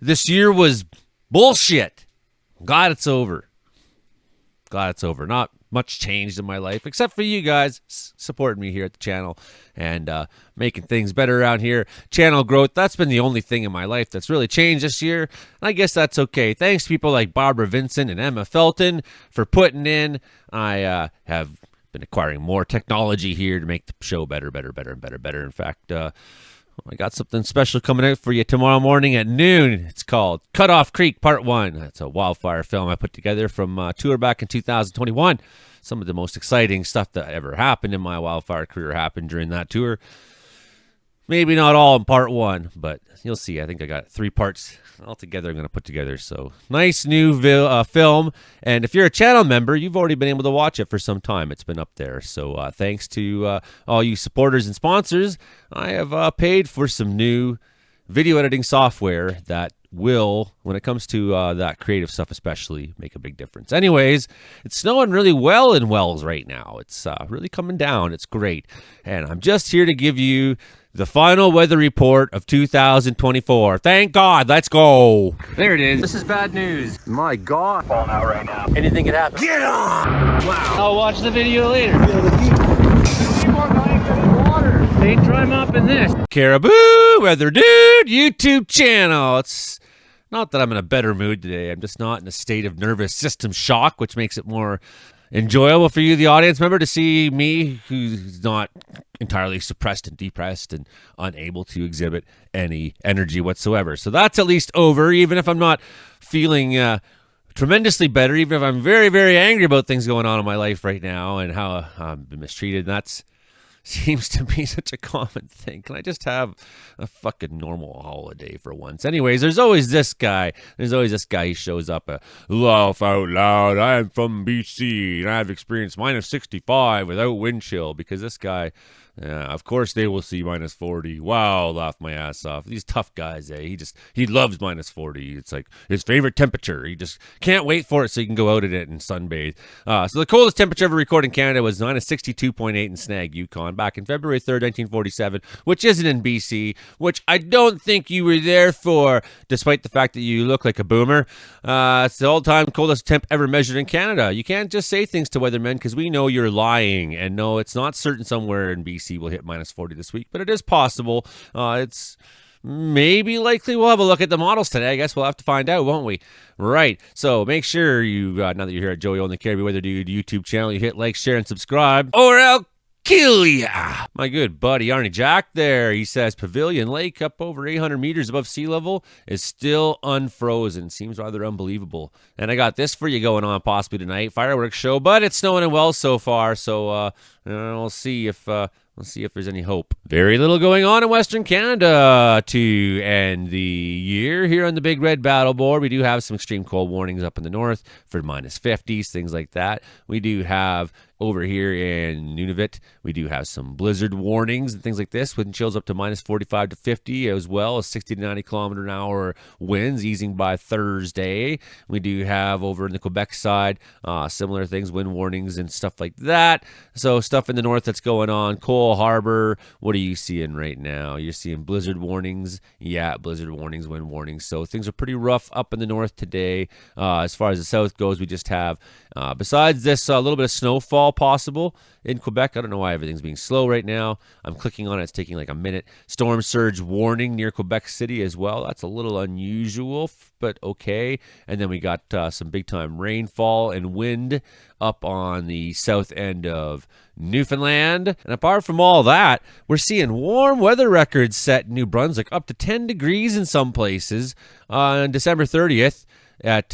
This year was bullshit. Glad it's over. Not much changed in my life, except for you guys supporting me here at the channel and making things better around here. Channel growth, that's been the only thing in my life that's really changed this year. And I guess that's okay. Thanks to people like Barbara Vincent and Emma Felton for putting in. I have been acquiring more technology here to make the show better. In fact, I got something special coming out for you tomorrow morning at noon. It's called Cut Off Creek Part 1. That's a wildfire film I put together from a tour back in 2021. Some of the most exciting stuff that ever happened in my wildfire career happened during that tour. Maybe not all in part 1, but you'll see. I think I got 3 parts altogether I'm going to put together. So nice new film. And if you're a channel member, you've already been able to watch it for some time. It's been up there. So thanks to all you supporters and sponsors, I have paid for some new video editing software that will, when it comes to that creative stuff especially, make a big difference. Anyways, it's snowing really well in Wells right now. It's really coming down. It's great. And I'm just here to give you the final weather report of 2024. Thank God. Let's go. There it is. This is bad news. My God. Falling out right now. Anything could happen. Get on! Wow. I'll watch the video later. Ain't try mopping this. Caribou Weather Dude YouTube channel. It's not that I'm in a better mood today. I'm just not in a state of nervous system shock, which makes it more enjoyable for you, the audience member, to see me who's not entirely suppressed and depressed and unable to exhibit any energy whatsoever. So that's at least over, even if I'm not feeling tremendously better, even if I'm very, very angry about things going on in my life right now and how I've been mistreated. That's seems to be such a common thing. Can I just have a fucking normal holiday for once? Anyways, there's always this guy. Who shows up. Laugh out loud. I'm from BC and I've experienced minus 65 without wind chill, because this guy, of course they will see minus 40. Wow, laugh my ass off. These tough guys, he loves minus 40. It's like his favorite temperature. He just can't wait for it so he can go out in it and sunbathe. So the coldest temperature ever recorded in Canada was minus 62.8 in Snag, Yukon, back in February 3rd, 1947, which isn't in BC, which I don't think you were there for, despite the fact that you look like a boomer. It's the all-time coldest temp ever measured in Canada. You can't just say things to weathermen because we know you're lying. And no, it's not certain somewhere in BC will hit minus 40 this week, but it is possible. It's maybe likely. We'll have a look at the models today. I guess we'll have to find out, won't we? Right. So make sure you, now that you're here at Joey Only Caribou Weather Dude YouTube channel, you hit like, share, and subscribe, or I'll kill ya. My good buddy Arnie Jack there, he says Pavilion Lake, up over 800 meters above sea level, is still unfrozen. Seems rather unbelievable. And I got this for you going on possibly tonight. Fireworks show, but it's snowing in Wells so far, so we'll see if there's any hope. Very little going on in Western Canada to end the year. Here on the Big Red Battle Board, we do have some extreme cold warnings up in the north for minus 50s, things like that. We do have over here in Nunavut, we do have some blizzard warnings and things like this, wind chills up to minus 45 to 50, as well as 60 to 90 kilometer an hour winds, easing by Thursday. We do have over in the Quebec side similar things, wind warnings and stuff like that. So stuff in the north that's going on. Cole Harbor, what are you seeing right now? You're seeing blizzard warnings. Yeah, blizzard warnings, wind warnings. So things are pretty rough up in the north today. As far as the south goes, we just have, besides this, a little bit of snowfall possible in Quebec. I don't know why everything's being slow right now. I'm clicking on it. It's taking like a minute. Storm surge warning near Quebec City as well. That's a little unusual, but okay. And then we got some big time rainfall and wind up on the south end of Newfoundland. And apart from all that, we're seeing warm weather records set in New Brunswick, up to 10 degrees in some places on December 30th at,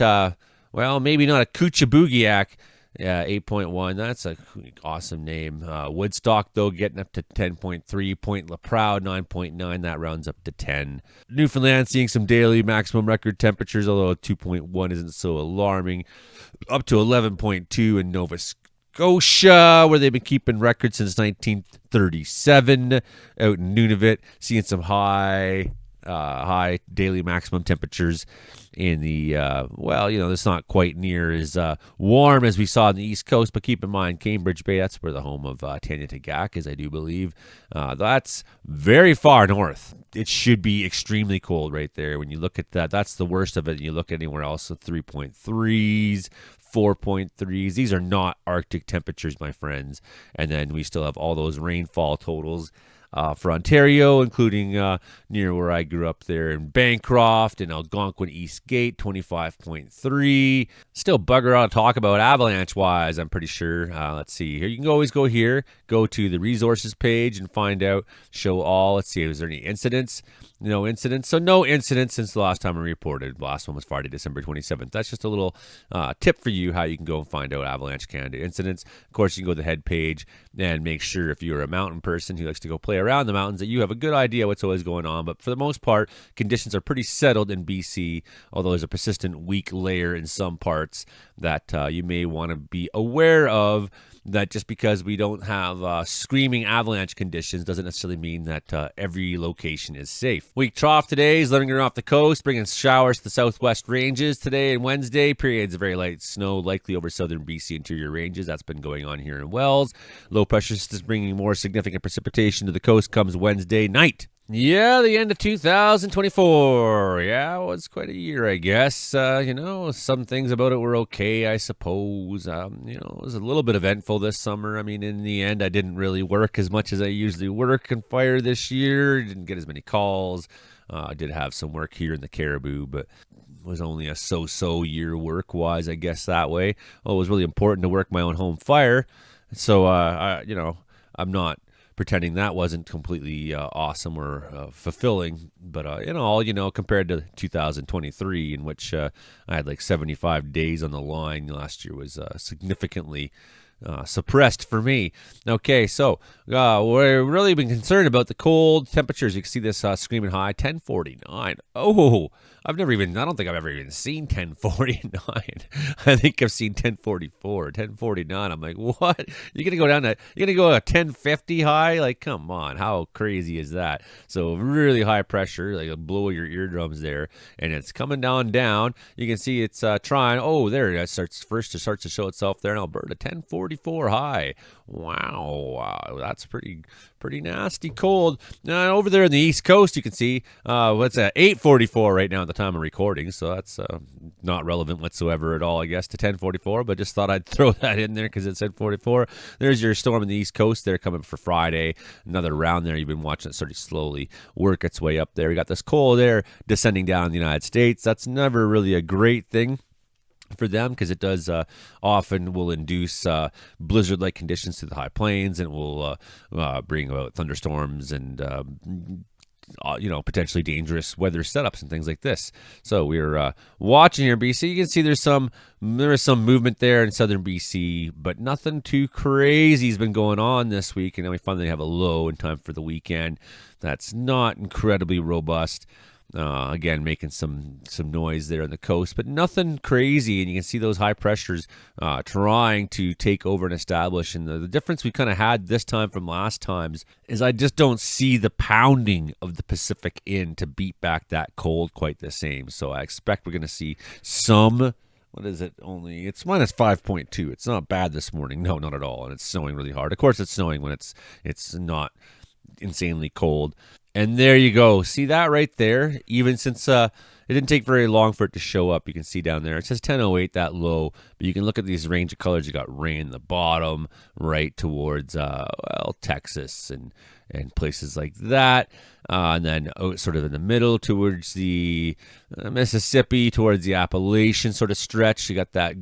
well, maybe not a Kuchabugiak. Yeah, 8.1. That's a awesome name. Woodstock, though, getting up to 10.3. Point LaProud, 9.9. That rounds up to 10. Newfoundland seeing some daily maximum record temperatures, although 2.1 isn't so alarming. Up to 11.2 in Nova Scotia, where they've been keeping records since 1937. Out in Nunavut, seeing some high high daily maximum temperatures in the, it's not quite near as warm as we saw on the East Coast, but keep in mind, Cambridge Bay, that's where the home of Tanya Tagaq is, I do believe. That's very far north. It should be extremely cold right there. When you look at that, that's the worst of it. And you look anywhere else, the 3.3s, 4.3s. These are not Arctic temperatures, my friends. And then we still have all those rainfall totals for Ontario, including near where I grew up there in Bancroft and Algonquin Eastgate, 25.3. Still bugger out to talk about Avalanche-wise, I'm pretty sure. Let's see here. You can always go here, go to the resources page and find out, show all. Let's see, is there any incidents? No incidents. So no incidents since the last time I reported. The last one was Friday, December 27th. That's just a little tip for you how you can go and find out Avalanche Canada incidents. Of course, you can go to the head page and make sure if you're a mountain person who likes to go play around the mountains that you have a good idea what's always going on. But for the most part, conditions are pretty settled in BC, although there's a persistent weak layer in some parts that you may want to be aware of. That just because we don't have screaming avalanche conditions doesn't necessarily mean that every location is safe. Week trough today is lingering off the coast, bringing showers to the southwest ranges today and Wednesday. Periods of very light snow likely over southern BC interior ranges. That's been going on here in Wells. Low pressure system bringing more significant precipitation to the coast comes Wednesday night. Yeah, the end of 2024. Yeah, it was quite a year, I guess. Some things about it were okay, I suppose. It was a little bit eventful this summer. I mean, in the end, I didn't really work as much as I usually work in fire this year. Didn't get as many calls. I did have some work here in the Caribou, but it was only a so-so year work-wise, I guess, that way. Well, it was really important to work my own home fire. So, I'm not pretending that wasn't completely awesome or fulfilling, but in all, compared to 2023, in which I had like 75 days on the line, last year was significantly suppressed for me. Okay, so we're really been concerned about the cold temperatures. You can see this screaming high, 1049. Oh, I don't think I've ever even seen 1049. I think I've seen 1044, 1049. I'm like, what? You're going to go a 1050 high? Like, come on. How crazy is that? So really high pressure, like blow your eardrums there. And it's coming down. You can see it's trying. Oh, there it starts to show itself there in Alberta, 1044 high. Wow. That's pretty nasty cold. Now, over there on the East Coast, you can see what's at 8:44 right now at the time of recording. So that's not relevant whatsoever at all, I guess, to 10:44. But just thought I'd throw that in there because it said 44. There's your storm in the East Coast there coming for Friday. Another round there. You've been watching it sort of slowly work its way up there. We got this cold air descending down in the United States. That's never really a great thing for them because it does often will induce blizzard-like conditions to the high plains, and it will bring about thunderstorms and potentially dangerous weather setups and things like this. So we're watching here in BC. You can see there is some movement there in southern BC, but nothing too crazy has been going on this week. And then we finally have a low in time for the weekend. That's not incredibly robust. Again, making some noise there on the coast, but nothing crazy. And you can see those high pressures trying to take over and establish. And the difference we kind of had this time from last times is I just don't see the pounding of the Pacific in to beat back that cold quite the same. So I expect we're going to see some. What is it? It's minus 5.2. It's not bad this morning. No, not at all. And it's snowing really hard. Of course, it's snowing when it's not insanely cold. And there you go. See that right there? Even since it didn't take very long for it to show up, you can see down there. It says 1008, that low. But you can look at these range of colors. You got rain in the bottom, right towards Texas and places like that. And then sort of in the middle towards the Mississippi, towards the Appalachian sort of stretch. You got that,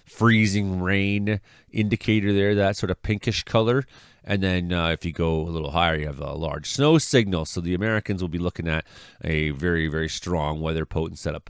freezing rain indicator there, that sort of pinkish color. And then if you go a little higher, you have a large snow signal. So the Americans will be looking at a very, very strong weather potent setup.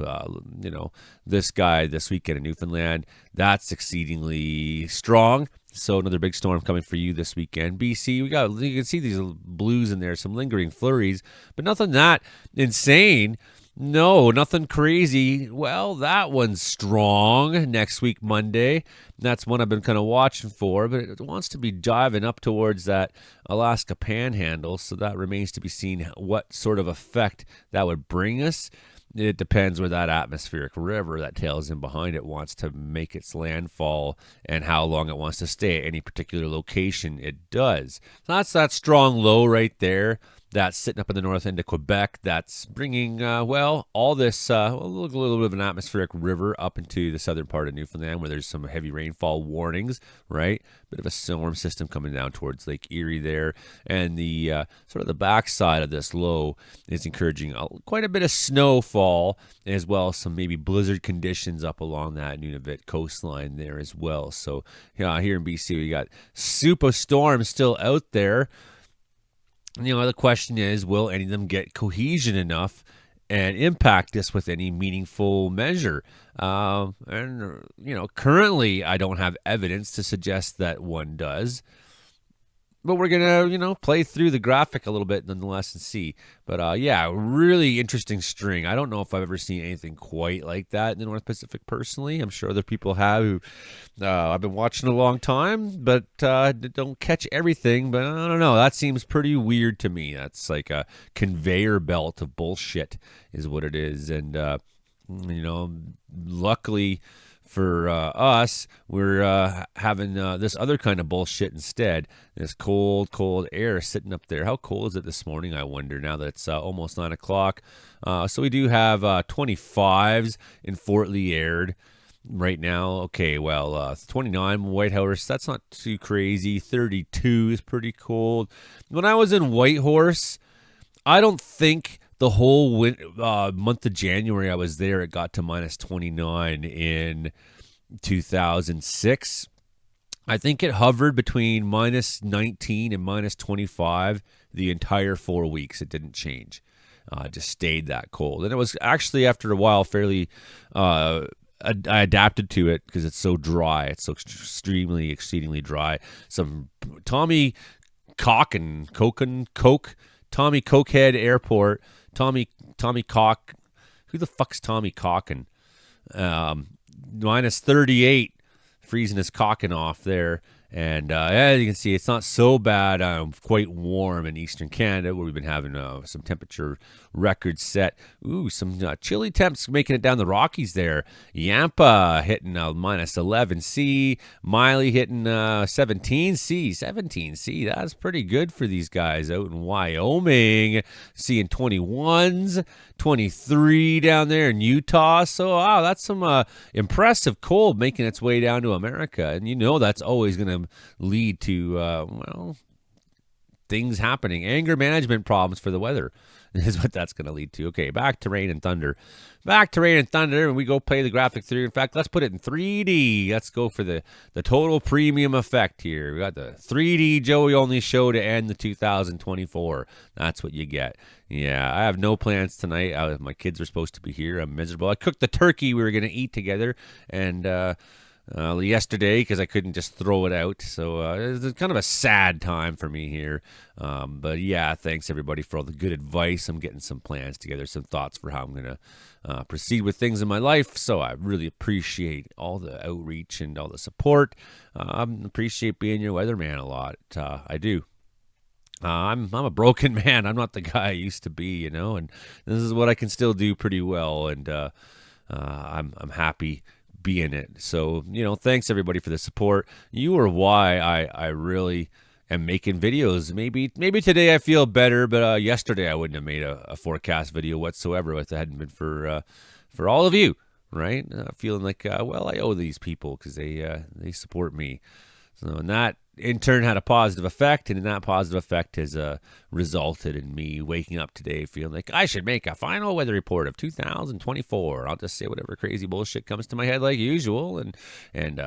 This weekend in Newfoundland, that's exceedingly strong. So another big storm coming for you this weekend. BC, you can see these blues in there, some lingering flurries, but nothing that insane. No, nothing crazy. Well, that one's strong next week, Monday. That's one I've been kind of watching for, but it wants to be diving up towards that Alaska panhandle, so that remains to be seen what sort of effect that would bring us. It depends where that atmospheric river that tails in behind it wants to make its landfall and how long it wants to stay at any particular location it does. So that's that strong low right there. That's sitting up in the north end of Quebec. That's bringing, all this, a little bit of an atmospheric river up into the southern part of Newfoundland where there's some heavy rainfall warnings, right? Bit of a storm system coming down towards Lake Erie there. And the sort of the backside of this low is encouraging quite a bit of snowfall, as well as some maybe blizzard conditions up along that Nunavut coastline there as well. So here in BC, we got super storms still out there. The question is, will any of them get cohesion enough and impact us with any meaningful measure? Currently, I don't have evidence to suggest that one does. But we're going to, play through the graphic a little bit nonetheless and see. But, really interesting string. I don't know if I've ever seen anything quite like that in the North Pacific personally. I'm sure other people have who I've been watching a long time, but don't catch everything. But I don't know. That seems pretty weird to me. That's like a conveyor belt of bullshit is what it is. And, luckily for us, we're having this other kind of bullshit instead. This cold, cold air sitting up there. How cold is it this morning, I wonder, now that it's almost 9 o'clock? So we do have 25s in Fort Liard right now. Okay, 29 Whitehorse, that's not too crazy. 32 is pretty cold. When I was in Whitehorse, I don't think the whole month of January I was there, it got to minus 29 in 2006. I think it hovered between minus 19 and minus 25 the entire 4 weeks. It didn't change. It just stayed that cold. And it was actually, after a while, fairly... I adapted to it because it's so dry. It's so exceedingly dry. Some Tommy Cokehead Airport... Tommy Cock. Who the fuck's Tommy Cockin? Minus 38, freezing his cocking off there. And as you can see, it's not so bad. Quite warm in eastern Canada, where we've been having some temperature records set. Ooh, some chilly temps making it down the Rockies there. Yampa hitting minus 11C. Miley hitting 17C. 17C, that's pretty good for these guys out in Wyoming. Seeing 21s, 23 down there in Utah. So, wow, that's some impressive cold making its way down to America. And that's always going to lead to, things happening. Anger management problems for the weather is what that's going to lead to. Okay, back to rain and thunder. And we go play the graphic through. In fact, let's put it in 3D. Let's go for the total premium effect here. We got the 3D Joey only show to end the 2024. That's what you get. Yeah, I have no plans tonight. My kids are supposed to be here. I'm miserable. I cooked the turkey we were going to eat together, and yesterday because I couldn't just throw it out. So it's kind of a sad time for me here. But yeah, thanks everybody for all the good advice. I'm getting some plans together, some thoughts for how I'm going to proceed with things in my life. So I really appreciate all the outreach and all the support. Appreciate being your weatherman a lot. I do. I'm a broken man. I'm not the guy I used to be, and this is what I can still do pretty well. And I'm happy be in it. So, thanks everybody for the support. You are why I really am making videos. Maybe today I feel better, but yesterday I wouldn't have made a forecast video whatsoever if it hadn't been for all of you, right? Feeling like, I owe these people because they support me. So, and that in turn had a positive effect, and that positive effect has resulted in me waking up today feeling like I should make a final weather report of 2024. I'll just say whatever crazy bullshit comes to my head like usual, and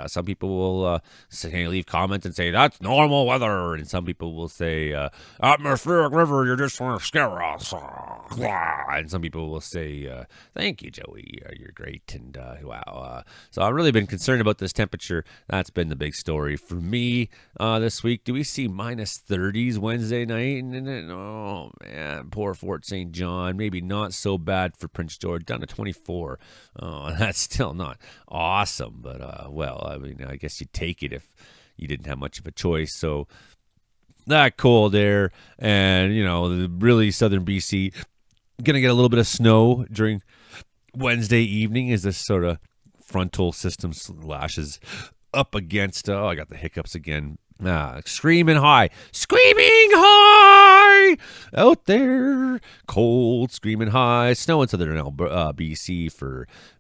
some people will leave comments and say that's normal weather, and some people will say atmospheric river, you're just trying to scare us, and some people will say thank you, Joey, you're great, and wow. So I've really been concerned about this temperature. That's been the big story for me. this week. Do we see minus 30s Wednesday night? Oh, man, poor Fort St. John. Maybe not so bad for Prince George, down to 24. Oh, that's still not awesome, but, well, I mean, I guess you'd take it if you didn't have much of a choice. So that cold air and, really southern BC, going to get a little bit of snow during Wednesday evening as this sort of frontal system lashes up against, I got the hiccups again. Screaming high out there, cold, screaming high, snow in southern BC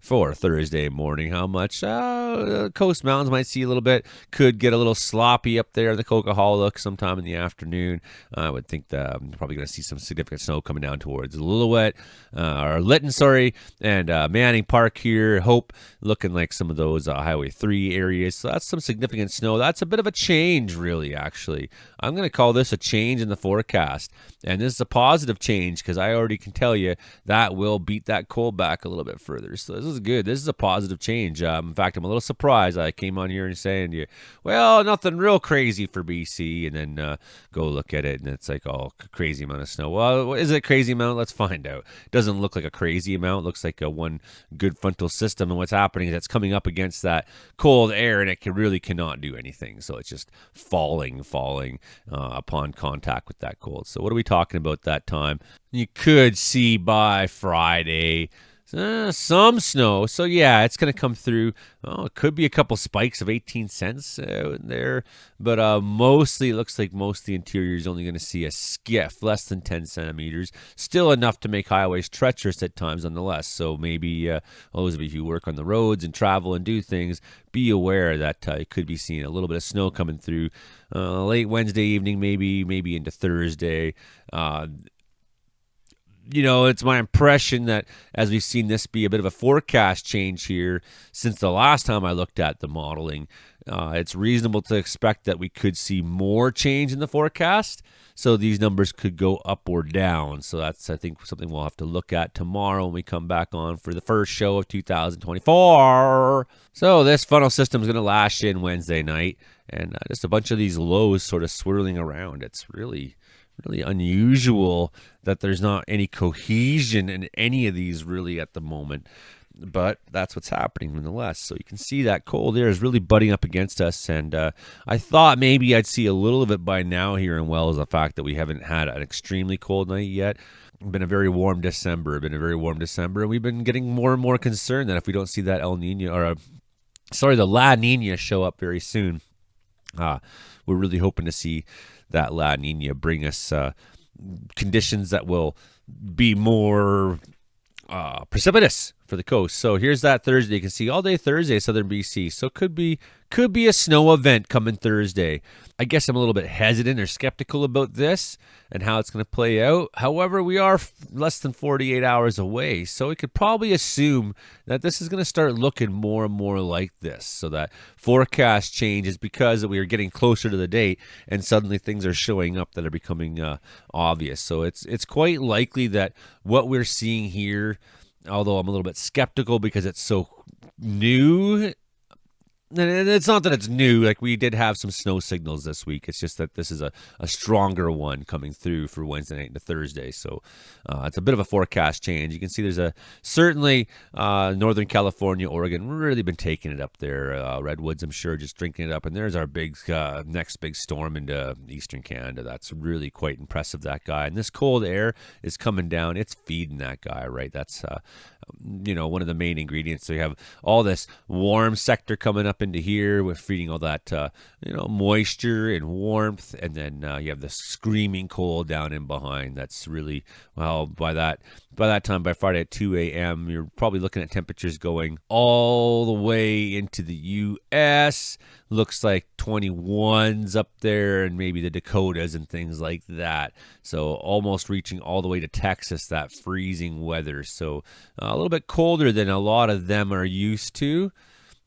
for Thursday morning. How much? Coast Mountains might see a little bit. Could get a little sloppy up there in the Coquihalla sometime in the afternoon. I would think that I'm probably going to see some significant snow coming down towards Lytton, and Manning Park here. Hope looking like some of those Highway 3 areas. So that's some significant snow. That's a bit of a change, really, actually. I'm going to call this a change in the forecast. And this is a positive change because I already can tell you that will beat that cold back a little bit further. So this is good. This is a positive change. In fact, I'm a little surprised. I came on here and saying to you, well, nothing real crazy for BC, and then go look at it, and it's like, oh, crazy amount of snow. Well, is it a crazy amount? Let's find out. It doesn't look like a crazy amount. It looks like a one good frontal system, and what's happening is it's coming up against that cold air, and it really cannot do anything. So it's just falling upon contact with that cold. So what are we talking about that time? You could see by Friday some snow. So yeah, it's going to come through. Oh, it could be a couple spikes of 18 cents there, but mostly it looks like most of the interior is only going to see a skiff, less than 10 centimeters. Still enough to make highways treacherous at times, nonetheless. So maybe those of you who work on the roads and travel and do things, be aware that you could be seeing a little bit of snow coming through late Wednesday evening, maybe into Thursday. It's my impression that as we've seen this be a bit of a forecast change here since the last time I looked at the modeling, it's reasonable to expect that we could see more change in the forecast. So these numbers could go up or down. So that's, I think, something we'll have to look at tomorrow when we come back on for the first show of 2024. So this funnel system is going to lash in Wednesday night, and just a bunch of these lows sort of swirling around. It's really unusual that there's not any cohesion in any of these really at the moment, but that's what's happening nonetheless. So you can see that cold air is really butting up against us, and I thought maybe I'd see a little of it by now here in Wells, the fact that we haven't had an extremely cold night yet. It's been a very warm December, and we've been getting more and more concerned that if we don't see that the La Nina show up very soon, we're really hoping to see that La Nina bring us conditions that will be more precipitous for the coast. So here's that Thursday. You can see all day Thursday, southern BC. So could be a snow event coming Thursday. I guess I'm a little bit hesitant or skeptical about this and how it's going to play out. However, we are less than 48 hours away, so we could probably assume that this is going to start looking more and more like this. So that forecast changes because we are getting closer to the date, and suddenly things are showing up that are becoming obvious. So it's quite likely that what we're seeing here, although I'm a little bit skeptical because it's so new. And it's not that it's new. Like, we did have some snow signals this week. It's just that this is a stronger one coming through for Wednesday night into Thursday. So it's a bit of a forecast change. You can see there's certainly Northern California, Oregon, really been taking it up there. Redwoods, I'm sure, just drinking it up. And there's our next big storm into Eastern Canada. That's really quite impressive, that guy. And this cold air is coming down. It's feeding that guy, right? That's one of the main ingredients. So you have all this warm sector coming up into here with feeding all that moisture and warmth, and then you have the screaming cold down in behind. That's really, well, by that time, by Friday at 2 a.m., you're probably looking at temperatures going all the way into the U.S. Looks like 21s up there, and maybe the Dakotas and things like that. So almost reaching all the way to Texas, that freezing weather. So a little bit colder than a lot of them are used to.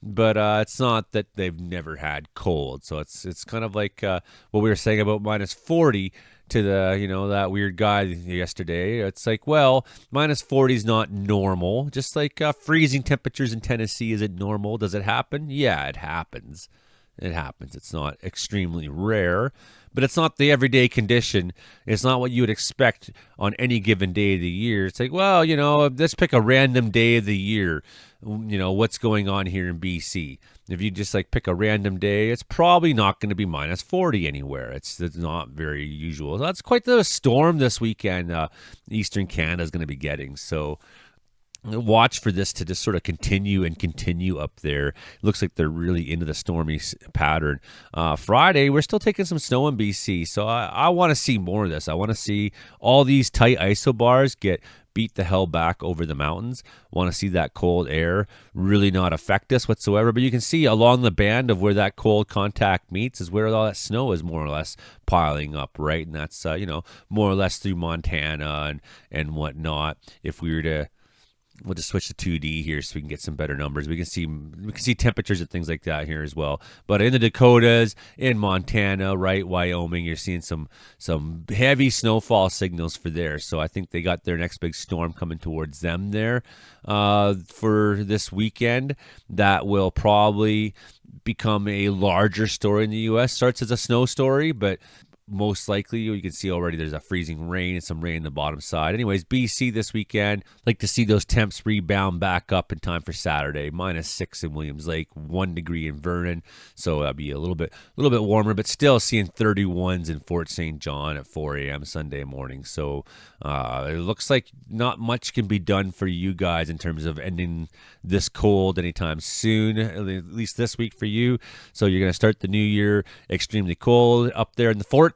But it's not that they've never had cold. So it's kind of like what we were saying about minus 40 to the, that weird guy yesterday. It's like, well, minus 40 is not normal. Just like freezing temperatures in Tennessee isn't normal. Does it happen? Yeah, it happens. It happens. It's not extremely rare, but it's not the everyday condition. It's not what you would expect on any given day of the year. It's like, well, let's pick a random day of the year. What's going on here in BC. If you just pick a random day, it's probably not going to be minus 40 anywhere. It's not very usual. That's quite the storm this weekend Eastern Canada is going to be getting. So watch for this to just sort of continue up there. It looks like they're really into the stormy pattern. Friday, we're still taking some snow in BC, so I want to see more of this. I want to see all these tight isobars get beat the hell back over the mountains. Want to see that cold air really not affect us whatsoever. But you can see along the band of where that cold contact meets is where all that snow is more or less piling up, right? And that's more or less through Montana and whatnot. If we were to We'll just switch to 2D here so we can get some better numbers. We can see temperatures and things like that here as well. But in the Dakotas, in Montana, right, Wyoming, you're seeing some heavy snowfall signals for there. So I think they got their next big storm coming towards them there for this weekend. That will probably become a larger story in the U.S. Starts as a snow story, but most likely, you can see already there's a freezing rain and some rain in the bottom side. Anyways, BC this weekend, like to see those temps rebound back up in time for Saturday. -6 in Williams Lake, 1 degree in Vernon, so that'll be a little bit warmer, but still seeing 31s in Fort St. John at 4 a.m. Sunday morning. So it looks like not much can be done for you guys in terms of ending this cold anytime soon, at least this week for you. So you're going to start the new year extremely cold up there in the forts.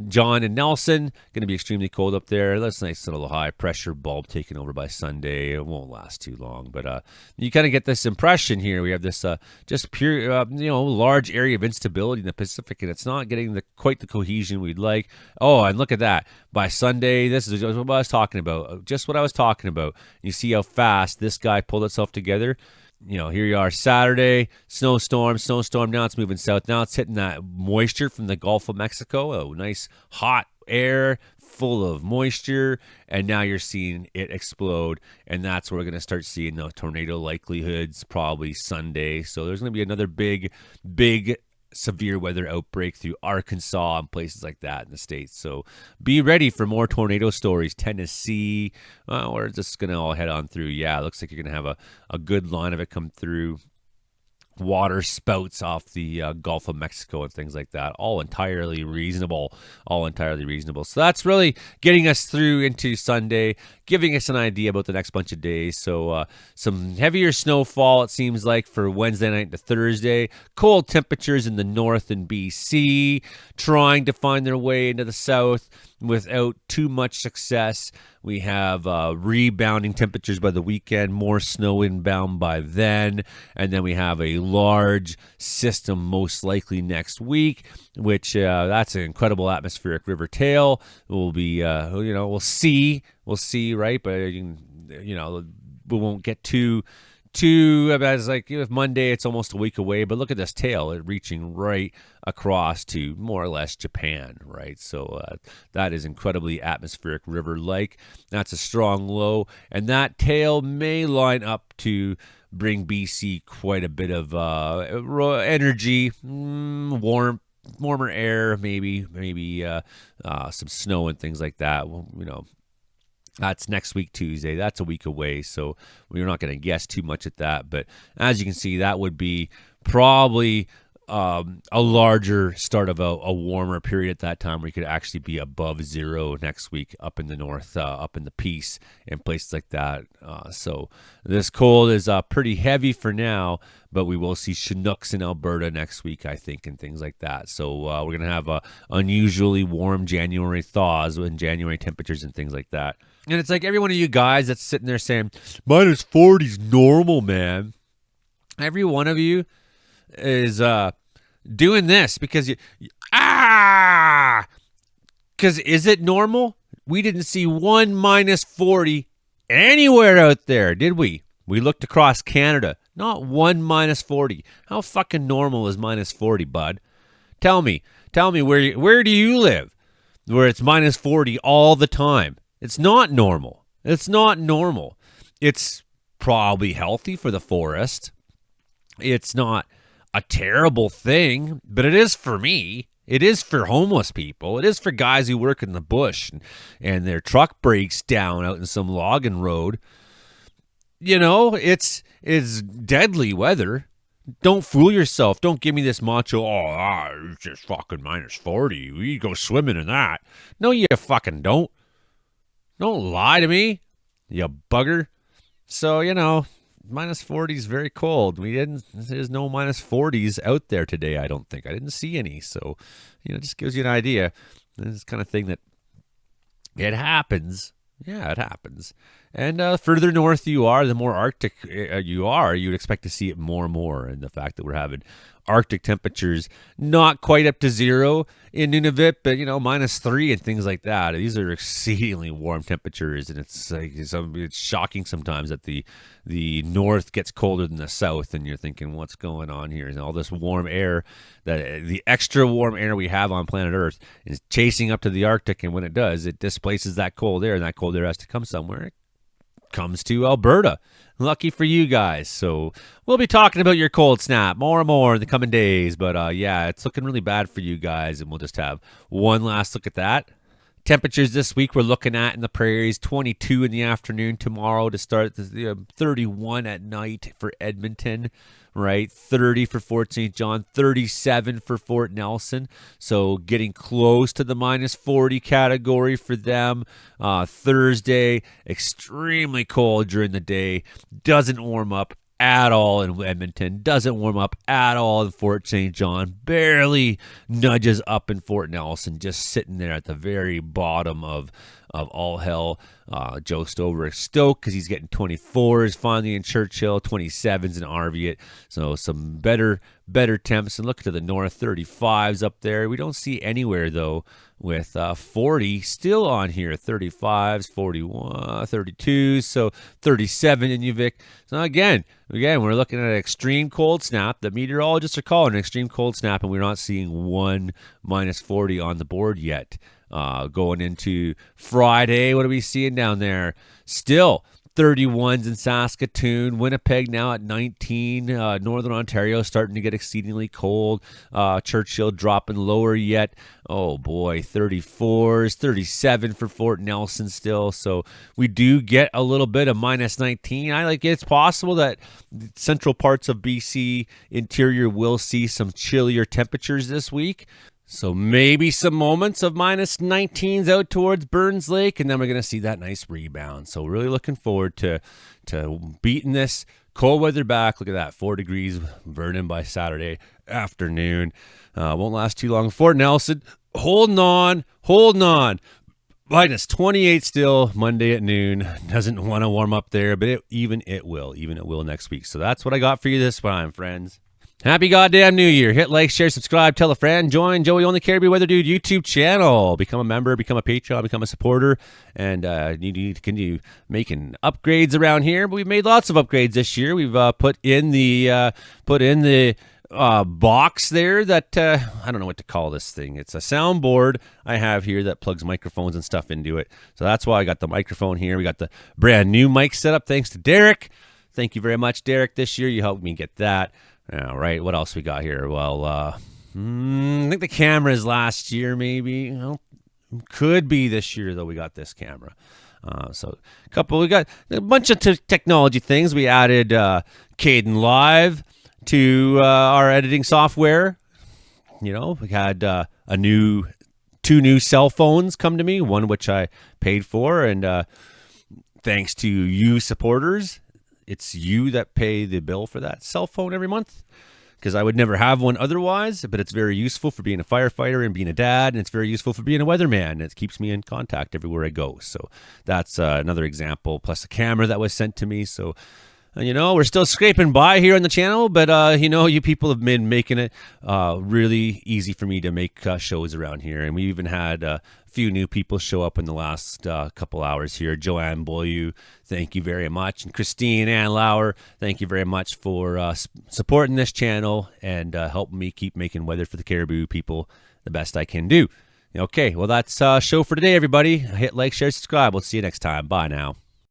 John and Nelson, going to be extremely cold up there. That's a nice little high pressure bulb taken over by Sunday. It won't last too long, but you kind of get this impression here. We have this just pure, large area of instability in the Pacific, and it's not getting quite the cohesion we'd like. Oh, and look at that. By Sunday, this is what I was talking about. Just what I was talking about. You see how fast this guy pulled itself together. Here you are Saturday, snowstorm. Now it's moving south. Now it's hitting that moisture from the Gulf of Mexico. Oh, nice hot air full of moisture. And now you're seeing it explode. And that's where we're going to start seeing the tornado likelihoods probably Sunday. So there's going to be another big severe weather outbreak through Arkansas and places like that in the States. So be ready for more tornado stories. Tennessee, we're just going to all head on through. Yeah, it looks like you're going to have a good line of it come through. Water spouts off the Gulf of Mexico and things like that. All entirely reasonable. So that's really getting us through into Sunday, giving us an idea about the next bunch of days. So some heavier snowfall, it seems like, for Wednesday night to Thursday. Cold temperatures in the north and BC, trying to find their way into the south without too much success. We have rebounding temperatures by the weekend, more snow inbound by then, and then we have a large system most likely next week, which that's an incredible atmospheric river tail. We'll be, we'll see, right? But we won't get too. As with Monday, it's almost a week away, but look at this tail, it reaching right across to more or less Japan, right? So that is incredibly atmospheric river-like. That's a strong low, and that tail may line up to bring BC quite a bit of energy, warmer air, maybe some snow and things like that. That's next week, Tuesday. That's a week away, so we're not going to guess too much at that. But as you can see, that would be probably a larger start of a warmer period at that time where you could actually be above zero next week up in the north, up in the Peace and places like that. So this cold is pretty heavy for now, but we will see Chinooks in Alberta next week, I think, and things like that. So we're going to have unusually warm January thaws and January temperatures and things like that. And it's like every one of you guys that's sitting there saying, -40's normal, man. Every one of you is doing this because because is it normal? We didn't see one -40 anywhere out there, did we? We looked across Canada. Not one -40. How fucking normal is -40, bud? Tell me where do you live where it's -40 all the time? It's not normal. It's probably healthy for the forest. It's not a terrible thing, but it is for me. It is for homeless people. It is for guys who work in the bush and their truck breaks down out in some logging road. It's deadly weather. Don't fool yourself. Don't give me this macho, it's just fucking minus 40. We go swimming in that. No, you fucking don't. Don't lie to me, you bugger. So, minus 40 is very cold. There's no minus 40s out there today, I don't think. I didn't see any. So, it just gives you an idea. This is the kind of thing that it happens. Yeah, it happens. And further north you are, the more Arctic you are, you'd expect to see it more and more. And the fact that we're having Arctic temperatures not quite up to zero in Nunavut, but, minus 3 and things like that. These are exceedingly warm temperatures, and it's shocking sometimes that the north gets colder than the south, and you're thinking, what's going on here? And all this warm air, the extra warm air we have on planet Earth is chasing up to the Arctic, and when it does, it displaces that cold air, and that cold air has to come somewhere. It comes to Alberta. Lucky for you guys. So we'll be talking about your cold snap more and more in the coming days. But yeah, it's looking really bad for you guys, and we'll just have one last look at that. Temperatures this week we're looking at in the prairies, 22 in the afternoon tomorrow to start, 31 at night for Edmonton, right? 30 for Fort St. John, 37 for Fort Nelson. So getting close to the minus 40 category for them. Thursday, extremely cold during the day. Doesn't warm up at all in Edmonton. Doesn't warm up at all in Fort St. John. Barely nudges up in Fort Nelson. Just sitting there at the very bottom of all hell. Joe Stover is stoked because he's getting 24s finally in Churchill, 27s in Arviat. So some better temps. And look to the north, 35s up there. We don't see anywhere, though, with 40 still on here. 35s, 41, 32s, so 37 in Yuvik. So again, we're looking at an extreme cold snap. The meteorologists are calling an extreme cold snap, and we're not seeing one minus 40 on the board yet. Going into Friday, what are we seeing down there? Still 31s in Saskatoon. Winnipeg now at 19. Northern Ontario starting to get exceedingly cold. Churchill dropping lower yet. Oh boy, 34s, 37 for Fort Nelson still. So we do get a little bit of minus 19. It's possible that central parts of BC interior will see some chillier temperatures this week. So maybe some moments of minus 19s out towards Burns Lake, and then we're going to see that nice rebound. So really looking forward to beating this cold weather back. Look at that, 4 degrees burning by Saturday afternoon. Won't last too long. Fort Nelson, holding on. Minus 28 still Monday at noon. Doesn't want to warm up there, but it will next week. So that's what I got for you this time, friends. Happy goddamn New Year. Hit like, share, subscribe, tell a friend. Join Joey on the Caribbean Weather Dude YouTube channel. Become a member, become a Patreon, become a supporter. And you need to continue making upgrades around here. But we've made lots of upgrades this year. We've put in the box there that, I don't know what to call this thing. It's a soundboard I have here that plugs microphones and stuff into it. So that's why I got the microphone here. We got the brand new mic set up thanks to Derek. Thank you very much, Derek. This year you helped me get that. All right, what else we got here? Well, I think the cameras last year maybe. Well, could be this year, though, we got this camera. We got a bunch of technology things. We added Caden Live to our editing software. We had two new cell phones come to me, one which I paid for, and thanks to you supporters, it's you that pay the bill for that cell phone every month, because I would never have one otherwise, but it's very useful for being a firefighter and being a dad, and it's very useful for being a weatherman. It keeps me in contact everywhere I go. So that's another example, plus a camera that was sent to me. So, we're still scraping by here on the channel, but, you people have been making it really easy for me to make shows around here. And we even had a few new people show up in the last couple hours here. Joanne Boyu, thank you very much. And Christine Ann Lauer, thank you very much for supporting this channel and helping me keep making Weather for the Caribou people the best I can do. Okay, well, that's show for today, everybody. Hit like, share, subscribe. We'll see you next time. Bye now.